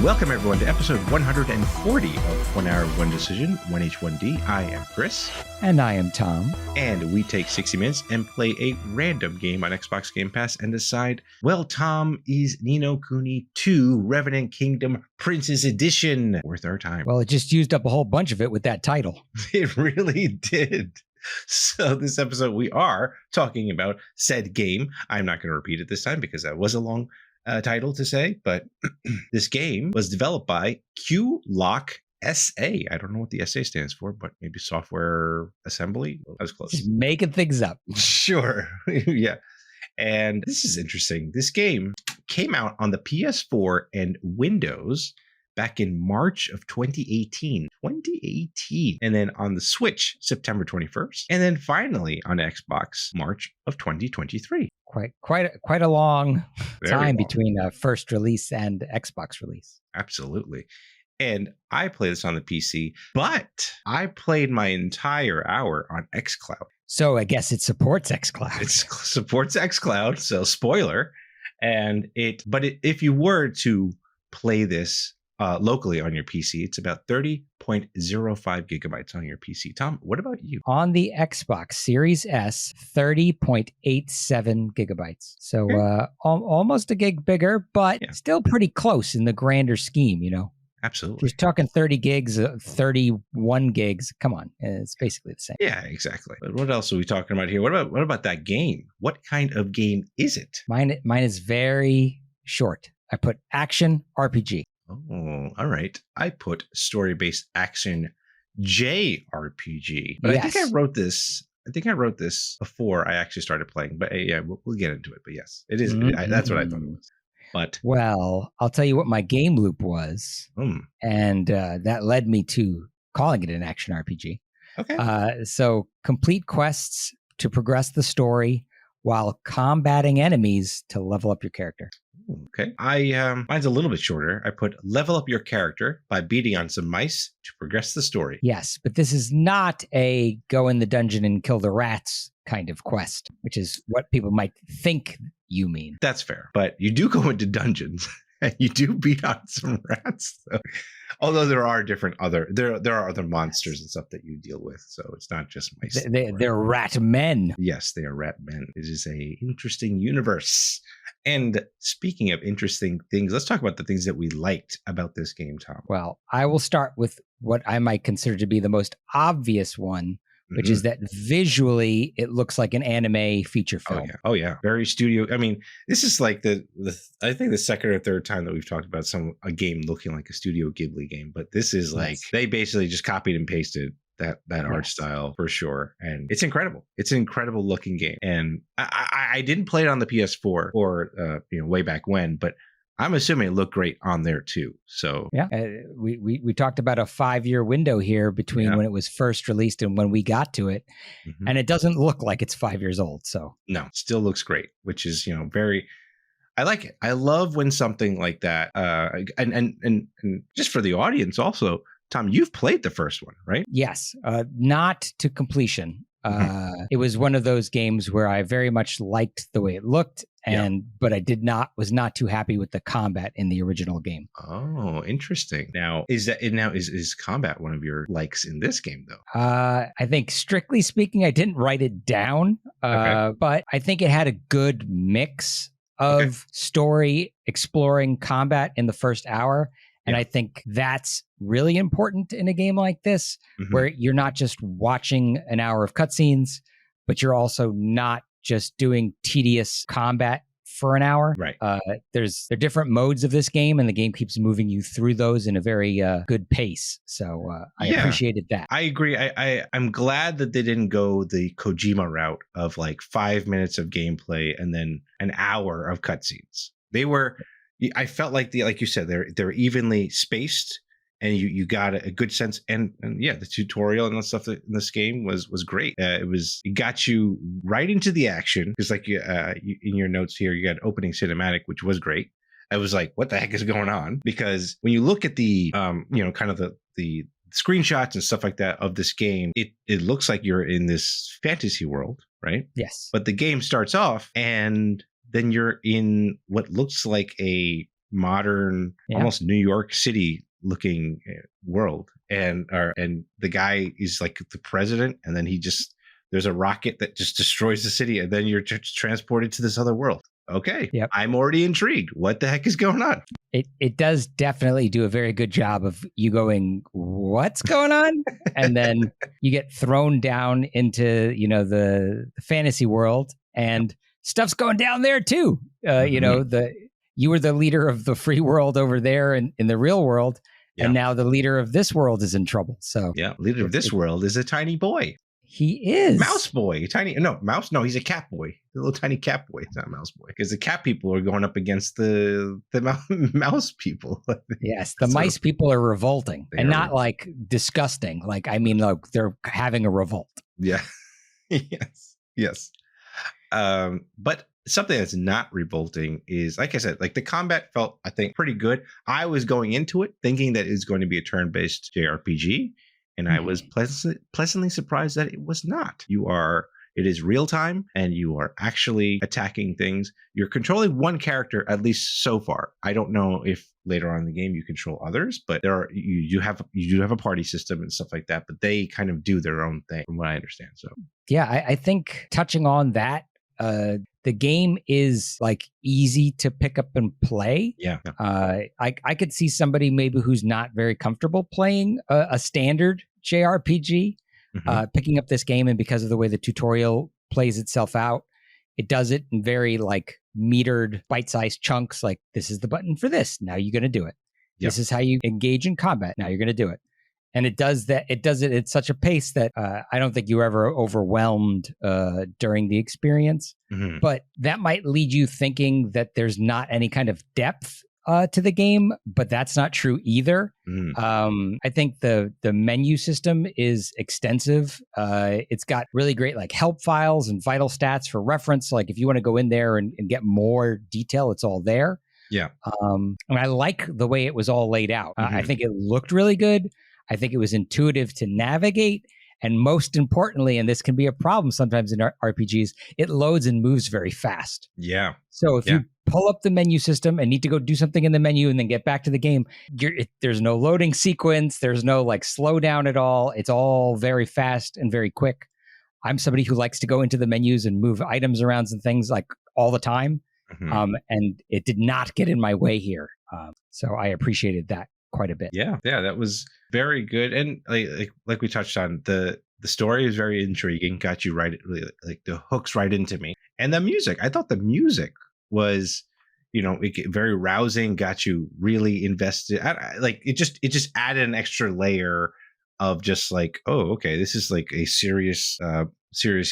Welcome, everyone, to episode 140 of 1 Hour, 1 Decision, 1H1D. I am Chris. And I am Tom. And we take 60 minutes and play a random game on Xbox Game Pass and decide, well, Tom, is Ni no Kuni 2 Revenant Kingdom Princess Edition worth our time? Well, it just used up a whole bunch of it with that title. It really did. So this episode, we are talking about said game. I'm not going to repeat it this time because that was a long title to say, but this game was developed by Q-Lock SA. I don't know what the SA stands for, but maybe software assembly. I was close. Just making things up. Sure. Yeah. And this is interesting. This game came out on the PS4 and Windows back in March of 2018. And then on the Switch, September 21st. And then finally on Xbox, March of 2023. Quite a long time long. Between first release and Xbox release. Absolutely. And I play this on the PC, but I played my entire hour on xCloud. So I guess it supports xCloud. It supports xCloud, so spoiler. And if you were to play this locally on your PC, it's about 30.05 gigabytes on your PC. Tom, what about you? On the Xbox Series S, 30.87 gigabytes. So almost a gig bigger, but still pretty close in the grander scheme, you know? Absolutely. You're talking 30 gigs, 31 gigs. Come on. It's basically the same. Yeah, exactly. But what else are we talking about here? What about that game? What kind of game is it? Mine is very short. I put action RPG. Oh, all right. I put story-based action JRPG. But yes. I think I wrote this before I actually started playing. But yeah, we'll get into it. But yes, it is. Mm-hmm. That's what I thought it was. But well, I'll tell you what my game loop was, and that led me to calling it an action RPG. Okay. So complete quests to progress the story while combating enemies to level up your character. Okay. Mine's a little bit shorter. I put level up your character by beating on some mice to progress the story. Yes, but this is not a go in the dungeon and kill the rats kind of quest, which is what people might think you mean. That's fair. But you do go into dungeons and you do beat on some rats. So. Although there are other monsters and stuff that you deal with, so it's not just mice. They're rat men. Yes, they are rat men. It is a interesting universe. And speaking of interesting things, let's talk about the things that we liked about this game, Tom. Well, I will start with what I might consider to be the most obvious one, which is that visually it looks like an anime feature film. Oh yeah. Very studio. I mean, this is like I think the second or third time that we've talked about a game looking like a Studio Ghibli game, but this is like they basically just copied and pasted that art style for sure. And it's incredible. It's an incredible looking game. And I didn't play it on the PS4 or way back when, but I'm assuming it looked great on there too. So yeah, we talked about a 5-year window here between when it was first released and when we got to it, and it doesn't look like it's 5 years old. So no, still looks great, which is very. I like it. I love when something like that. And just for the audience, also, Tom, you've played the first one, right? Yes, not to completion. It was one of those games where I very much liked the way it looked, but I was not too happy with the combat in the original game. Oh, interesting. Now, is combat one of your likes in this game, though? I think strictly speaking, I didn't write it down, but I think it had a good mix of story, exploring combat in the first hour. And I think that's really important in a game like this, where you're not just watching an hour of cutscenes, but you're also not just doing tedious combat for an hour. Right. There are different modes of this game, and the game keeps moving you through those in a very good pace. So I appreciated that. I agree. I'm glad that they didn't go the Kojima route of like 5 minutes of gameplay and then an hour of cutscenes. I felt like like you said, they're evenly spaced, and you got a good sense. And the tutorial and the stuff in this game was great. It got you right into the action, because like you in your notes here, you got opening cinematic, which was great. I was like, what the heck is going on? Because when you look at the kind of the screenshots and stuff like that of this game, it looks like you're in this fantasy world, right? Yes. But the game starts off and then you're in what looks like a modern, almost New York City looking world. And the guy is like the president, and then there's a rocket that just destroys the city, and then you're transported to this other world. Okay. Yep. I'm already intrigued. What the heck is going on? It does definitely do a very good job of you going, what's going on? And then you get thrown down into, the fantasy world, and stuff's going down there too. You were the leader of the free world over there in the real world. Yeah. And now the leader of this world is in trouble. So leader of this world is a tiny boy. He is mouse boy, mouse. No, he's a cat boy, the little tiny cat boy. It's not mouse boy, because the cat people are going up against the mouse people. Yes, the mice people are revolting, and not like disgusting. Like, I mean, like they're having a revolt. Yeah. yes. But something that's not revolting is, like I said, like the combat felt, I think, pretty good. I was going into it thinking that it was going to be a turn-based JRPG. And I was pleasantly surprised that it was not. It is real time, and you are actually attacking things. You're controlling one character, at least so far. I don't know if later on in the game you control others, but you do have a party system and stuff like that. But they kind of do their own thing, from what I understand. So yeah, I think touching on that, the game is like easy to pick up and play. Yeah. I could see somebody maybe who's not very comfortable playing a standard JRPG, picking up this game, and because of the way the tutorial plays itself out, it does it in very like metered, bite-sized chunks. Like, this is the button for this. Now you're going to do it. Yep. This is how you engage in combat. Now you're going to do it. And it does that. It does it at such a pace that I don't think you were ever overwhelmed during the experience. Mm-hmm. But that might lead you thinking that there's not any kind of depth to the game, but that's not true either. Mm. I think the menu system is extensive. It's got really great like help files and vital stats for reference. Like if you want to go in there and get more detail, it's all there. Yeah. And I like the way it was all laid out. Mm-hmm. I think it looked really good. I think it was intuitive to navigate. And most importantly, and this can be a problem sometimes in RPGs, it loads and moves very fast. Yeah. So if you pull up the menu system and need to go do something in the menu and then get back to the game, there's no loading sequence. There's no like slowdown at all. It's all very fast and very quick. I'm somebody who likes to go into the menus and move items around and things like all the time. Mm-hmm. And it did not get in my way here. So I appreciated that quite a bit. Yeah, that was very good. And like we touched on, the story is very intriguing, got you right, like the hooks right into me. And the music, I thought the music was, very rousing, got you really invested. It just added an extra layer of just like, oh, okay, this is like a serious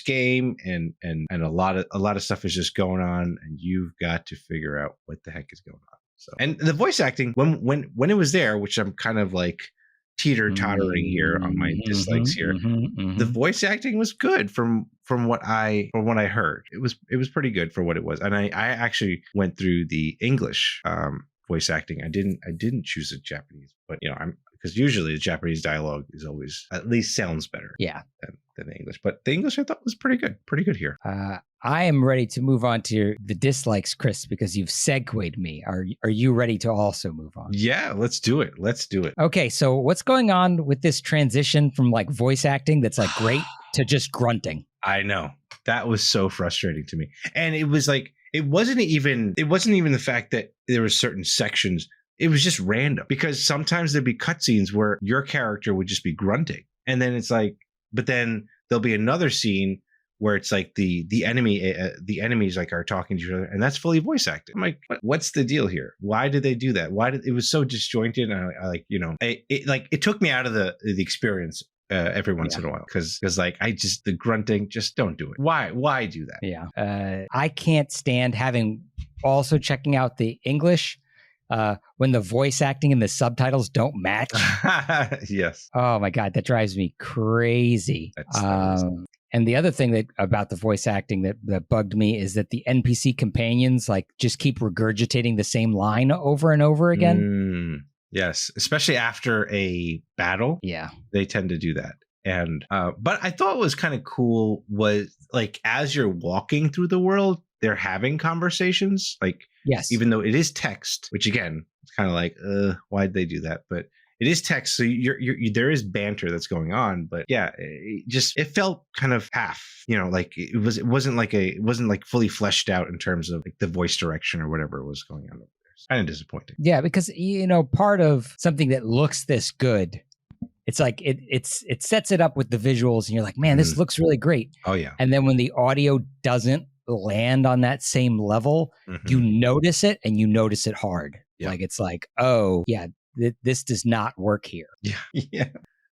game, and a lot of stuff is just going on, and you've got to figure out what the heck is going on. So, and the voice acting, when it was there, which I'm kind of like teeter-tottering here on my dislikes here, the voice acting was good from what I heard. It was pretty good for what it was. And I actually went through the English voice acting. I didn't choose the Japanese, but because usually the Japanese dialogue is always at least sounds better than the English. But the English I thought was pretty good here. I am ready to move on to the dislikes, Chris, because you've segued me. Are you ready to also move on? Yeah, let's do it. Okay, so what's going on with this transition from like voice acting that's like great to just grunting? I know. That was so frustrating to me. And it was like, it wasn't even the fact that there were certain sections. It was just random, because sometimes there'd be cutscenes where your character would just be grunting. And then it's like, but then there'll be another scene where it's like the enemies like are talking to each other, and that's fully voice acted. I'm like, what's the deal here? Why did they do that? It was so disjointed, and it took me out of the experience every once in a while, because like the grunting, just don't do it. Why do that? Yeah, I can't stand also checking out the English when the voice acting and the subtitles don't match. Yes. Oh my God, that drives me crazy. And the other thing about the voice acting that bugged me is that the NPC companions like just keep regurgitating the same line over and over again. Yes, especially after a battle. Yeah, they tend to do that. And but I thought what was kind of cool was like as you're walking through the world, they're having conversations. Like Yes. even though it is text, which again, it's kind of like, why'd they do that? But it is text, so there is banter that's going on, but yeah, it felt kind of half, like it wasn't like fully fleshed out in terms of like the voice direction or whatever was going on over there. It's kind of disappointing. Yeah, because part of something that looks this good, it's like it sets it up with the visuals, and you're like, man, this looks really great. Oh yeah. And then when the audio doesn't land on that same level, you notice it, and you notice it hard. Yeah. Like it's like, oh yeah, this does not work here. Yeah.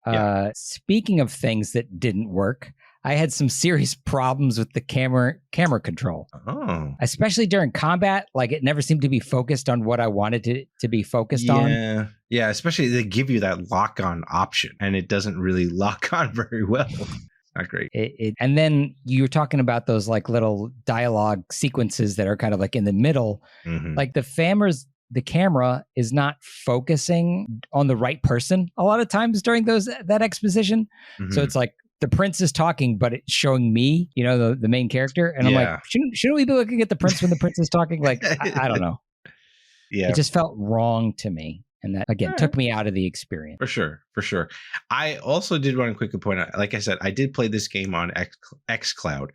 Yeah. Speaking of things that didn't work, I had some serious problems with the camera control. Oh. Especially during combat. Like it never seemed to be focused on what I wanted it to be focused on. Yeah, especially they give you that lock-on option, and it doesn't really lock on very well. Not great. And then you're talking about those like little dialogue sequences that are kind of like in the middle. Like the camera is not focusing on the right person a lot of times during that exposition. So it's like the prince is talking, but it's showing me, the main character. And I'm like, shouldn't we be looking at the prince when the prince is talking? Like, I don't know. Yeah. It just felt wrong to me. And that, again, took me out of the experience. For sure. I also did want to quickly point out, like I said, I did play this game on xCloud.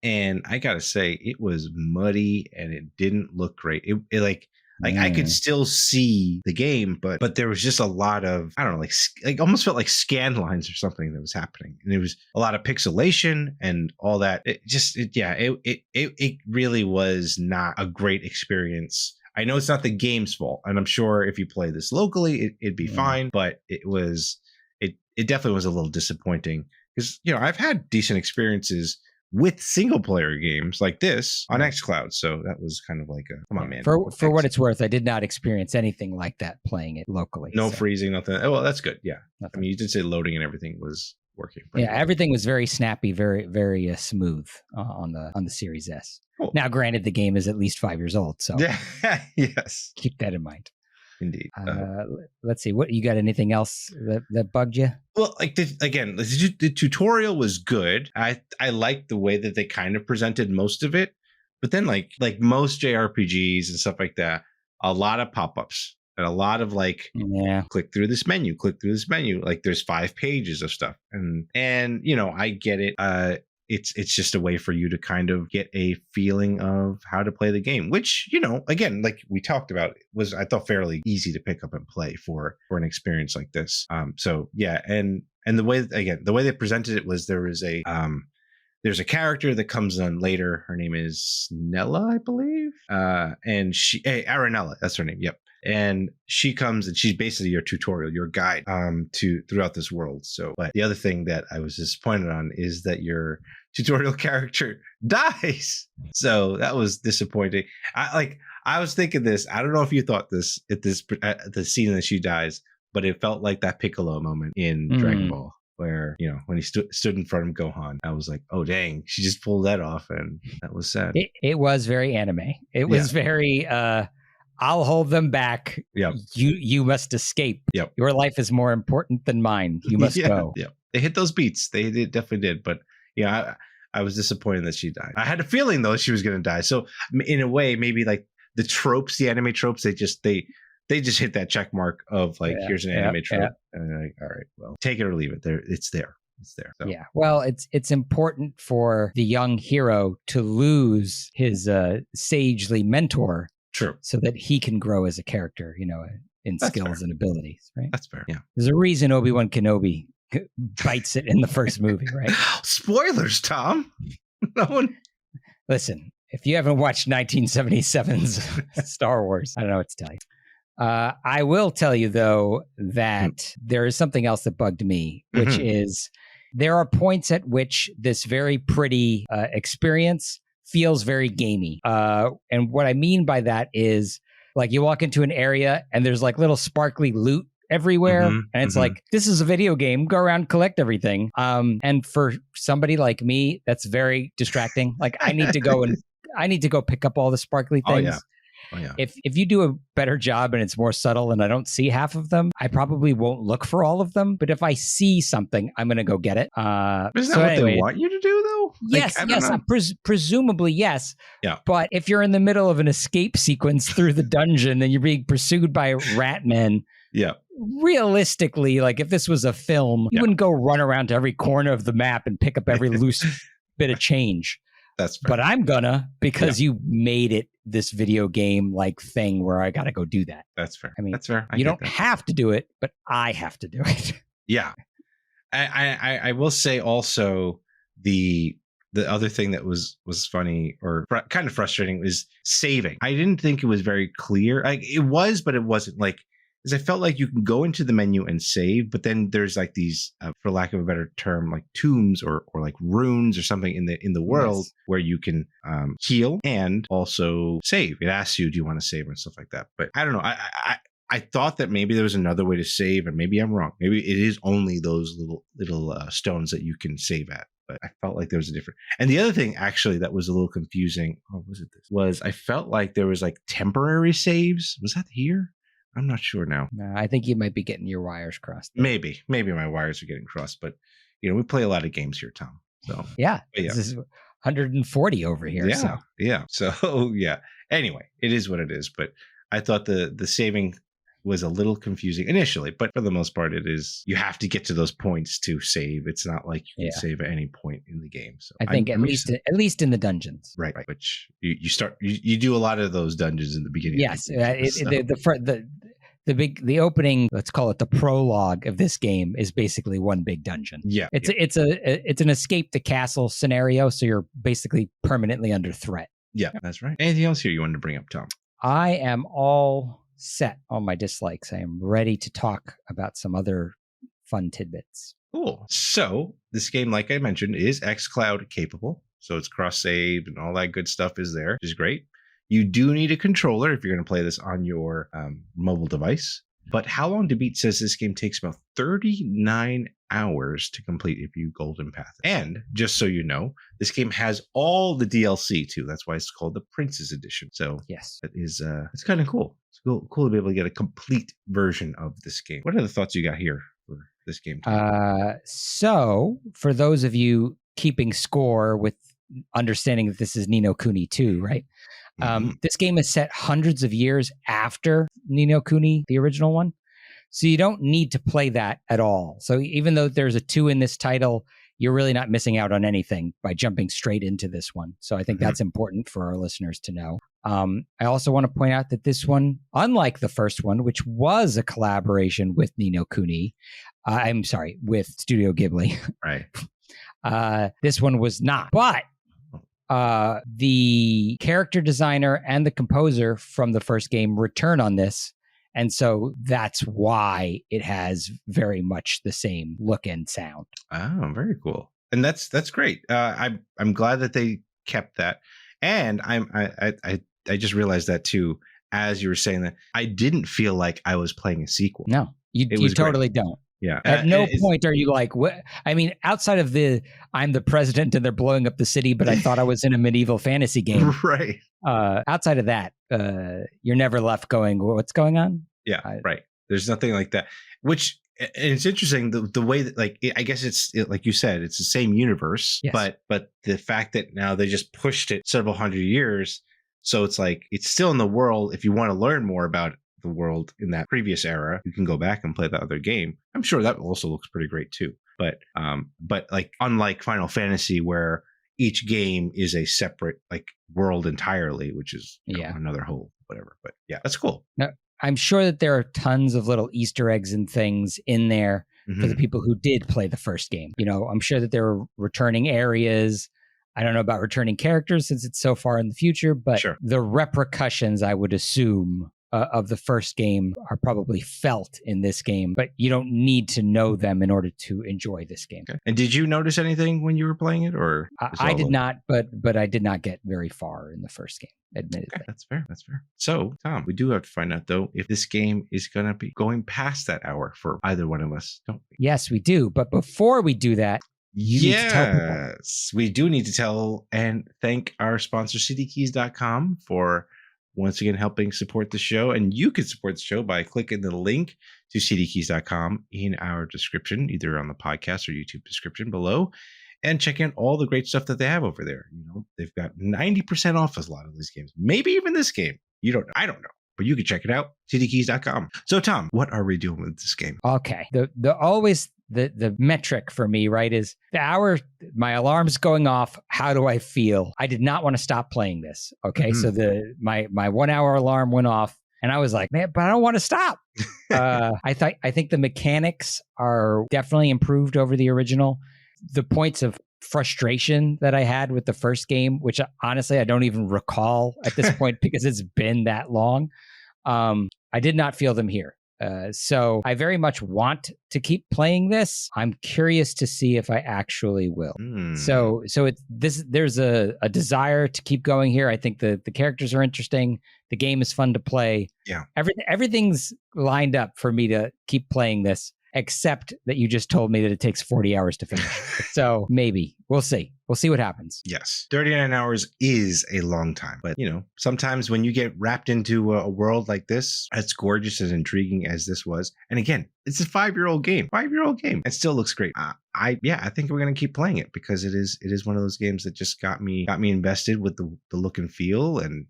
And I got to say, it was muddy and it didn't look great. It I could still see the game, but there was just a lot of, I don't know, like almost felt like scan lines or something that was happening. And it was a lot of pixelation and all that. It really was not a great experience. I know it's not the game's fault, and I'm sure if you play this locally, it'd be fine, but it definitely was a little disappointing because, I've had decent experiences with single player games like this on xCloud. So that was kind of like come on, man. For what it's worth, I did not experience anything like that playing it locally. No freezing, nothing. Oh, well, that's good. Yeah. Nothing. I mean, you did say loading and everything was working. Yeah, everything was very snappy, very, very smooth on the Series S. Cool. Now, granted, the game is at least 5 years old. So yes, keep that in mind. Indeed. Let's see. What you got? Anything else that bugged you? Well, like the tutorial was good. I liked the way that they kind of presented most of it, but then like most JRPGs and stuff like that, a lot of pop-ups and a lot of click through this menu. Like there's 5 pages of stuff, and I get it. It's just a way for you to kind of get a feeling of how to play the game, which, again, like we talked about, was, I thought, fairly easy to pick up and play for an experience like this. So yeah. And the way they presented it was there's a character that comes on later. Her name is Nella, I believe. And Aranella, that's her name. Yep. And she comes and she's basically your tutorial, your guide throughout this world. So, but the other thing that I was disappointed on is that your tutorial character dies. So that was disappointing. I was thinking this. I don't know if you thought this at the scene that she dies, but it felt like that Piccolo moment in Dragon Ball, where when he stood in front of Gohan. I was like, oh dang, she just pulled that off, and that was sad. It was very anime. It was very. I'll hold them back. Yep. You must escape. Yep. Your life is more important than mine. You must go. Yeah. They hit those beats. They definitely did. But yeah, I was disappointed that she died. I had a feeling though she was going to die. So in a way, maybe like the tropes, the anime tropes, they just hit that check mark of here's an anime trope. And they're like, all right, well, take it or leave it. It's there. So. Yeah. Well, it's important for the young hero to lose his sagely mentor. True. So that he can grow as a character, in That's skills fair. and abilities, right? That's fair. Yeah. There's a reason Obi-Wan Kenobi bites it in the first movie, right? Spoilers, Tom. No one. Listen, if you haven't watched 1977's Star Wars, I don't know what to tell you. I will tell you, though, that there is something else that bugged me, which is there are points at which this very pretty experience feels very gamey. And what I mean by that is like you walk into an area and there's like little sparkly loot everywhere. And it's like, this is a video game. Go around, collect everything. And for somebody like me, that's very distracting. Like I need to go pick up all the sparkly things. Oh, yeah. If you do a better job and it's more subtle and I don't see half of them, I probably won't look for all of them. But if I see something, I'm going to go get it. Isn't that what they want you to do, though? Yes, presumably, yes. Yeah. But if you're in the middle of an escape sequence through the dungeon and you're being pursued by rat men, yeah. Realistically, like if this was a film, you wouldn't go run around to every corner of the map and pick up every loose bit of change. That's fair. But I'm gonna, because you made it this video game like thing where I got to go do that. That's fair. I mean, that's fair. You don't have to do it, but I have to do it. Yeah. I will say also the other thing that was funny or kind of frustrating is saving. I didn't think it was very clear. Like it was, but it wasn't. Like, because I felt like you can go into the menu and save, but then there's like these, for lack of a better term, like tombs or like runes or something in the world where you can heal and also save. It asks you, do you want to save and stuff like that? But I don't know. I thought that maybe there was another way to save, and maybe I'm wrong. Maybe it is only those little stones that you can save at. But I felt like there was a different. And the other thing actually that was a little confusing. Oh, was it this? Was I felt like there was like temporary saves. Was that here? I'm not sure now. No, I think you might be getting your wires crossed. Maybe my wires are getting crossed. But we play a lot of games here, Tom. So yeah. This is 140 over here. So yeah. Anyway, it is what it is. But I thought the saving was a little confusing initially, but for the most part, it is. You have to get to those points to save. It's not like you can save at any point in the game. So I think at least in the dungeons, right? Which you start. You do a lot of those dungeons in the beginning. Yes, the opening. Let's call it the prologue of this game is basically one big dungeon. Yeah, it's an escape the castle scenario. So you're basically permanently under threat. Yeah, that's right. Anything else here you wanted to bring up, Tom? I am all set on my dislikes. I am ready to talk about some other fun tidbits. Cool. So this game, like I mentioned, is xCloud capable. So it's cross-save and all that good stuff is there, which is great. You do need a controller if you're going to play this on your mobile device. But How Long to Beat says this game takes about 39 hours to complete if you Golden Path. And just so you know, this game has all the DLC too. That's why it's called the Princess Edition. So yes, that is it's kind of cool. It's cool to be able to get a complete version of this game. What are the thoughts you got here for this game? So for those of you keeping score with understanding that this is Ni no Kuni 2, right? This game is set hundreds of years after Ni no Kuni, the original one. So you don't need to play that at all. So even though there's a 2 in this title, you're really not missing out on anything by jumping straight into this one. So I think that's important for our listeners to know. I also want to point out that this one, unlike the first one, which was a collaboration with Ni no Kuni, with Studio Ghibli. Right. This one was not. But the character designer and the composer from the first game return on this. And so that's why it has very much the same look and sound. Oh, very cool. And that's great. I'm glad that they kept that. And I just realized that too, as you were saying that, I didn't feel like I was playing a sequel. No, you totally don't. Yeah. At no point are you like, what? I mean, outside of I'm the president and they're blowing up the city, but I thought I was in a medieval fantasy game. Right. Outside of that, you're never left going, what's going on? Yeah, right. There's nothing like that, which, and it's interesting the way that, like, I guess it's like you said, it's the same universe, yes. But the fact that now they just pushed it several hundred years. So it's like, it's still in the world. If you want to learn more about the world in that previous era, you can go back and play that other game. I'm sure that also looks pretty great too. But like, unlike Final Fantasy, where each game is a separate like world entirely, which is another whole whatever. But yeah, that's cool. Now, I'm sure that there are tons of little Easter eggs and things in there for the people who did play the first game. I'm sure that there are returning areas. I don't know about returning characters since it's so far in the future, but the repercussions, I would assume, of the first game are probably felt in this game, but you don't need to know them in order to enjoy this game. Okay. And did you notice anything when you were playing it, or I did not, but I did not get very far in the first game, admittedly. Okay, that's fair. So, Tom, we do have to find out though if this game is going to be going past that hour for either one of us, don't we? Yes, we do. But before we do that, yes, we do need to tell and thank our sponsor, citykeys.com, for once again helping support the show. And you can support the show by clicking the link to cdkeys.com in our description, either on the podcast or YouTube description below, and check out all the great stuff that they have over there. They've got 90% off a lot of these games, maybe even this game. I don't know. But you can check it out, cdkeys.com. So, Tom, what are we doing with this game? Okay. The metric for me, right, is the hour, my alarm's going off. How do I feel? I did not want to stop playing this. Okay. So my 1 hour alarm went off and I was like, man, but I don't want to stop. I think the mechanics are definitely improved over the original. The points of frustration that I had with the first game, which honestly I don't even recall at this point because it's been that long. I did not feel them here. So I very much want to keep playing this. I'm curious to see if I actually will. So there's a desire to keep going here. I think the characters are interesting. The game is fun to play. Yeah. Everything's lined up for me to keep playing this, except that you just told me that it takes 40 hours to finish. So maybe we'll see. We'll see what happens. Yes. 39 hours is a long time. But, sometimes when you get wrapped into a world like this, as gorgeous and intriguing as this was, and again, it's a 5-year-old game. It still looks great. I think we're going to keep playing it because it is one of those games that just got me invested with the look and feel and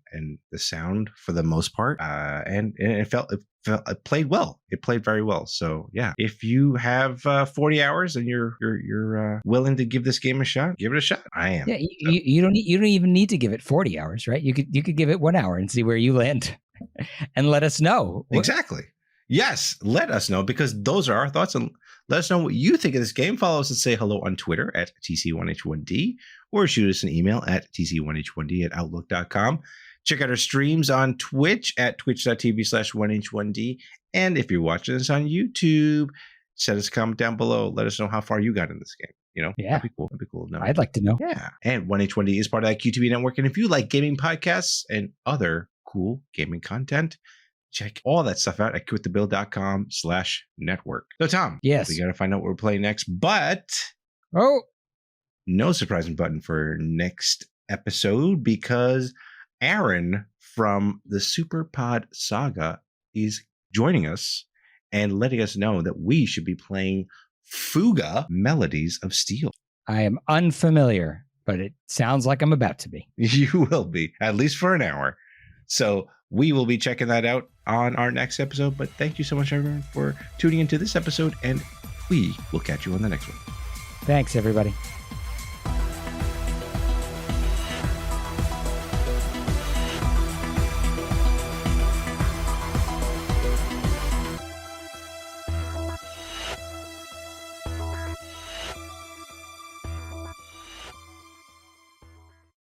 the sound for the most part. And it played well. It played very well. So yeah, if you have 40 hours and you're willing to give this game a shot, give it a shot. I am. Yeah, you don't even need to give it 40 hours, right? You could give it 1 hour and see where you land, and let us know. Exactly. Yes, let us know, because those are our thoughts, and let us know what you think of this game. Follow us and say hello on Twitter at TC1H1D, or shoot us an email at TC1H1D@outlook.com. Check out our streams on Twitch at twitch.tv/1H1D. And if you're watching this on YouTube, send us a comment down below. Let us know how far you got in this game. Yeah. That'd be cool. To know. I'd like to know. Yeah. And 1H1D is part of that QTV network. And if you like gaming podcasts and other cool gaming content, check all that stuff out at quitthebill.com/network. So, Tom, yes, we got to find out what we're playing next, but no surprising button for next episode, because Aaron from the Super Pod Saga is joining us and letting us know that we should be playing Fuga Melodies of Steel. I am unfamiliar, but it sounds like I'm about to be. You will be, at least for an hour. So we will be checking that out on our next episode. But thank you so much, everyone, for tuning into this episode, and we will catch you on the next one. Thanks, everybody.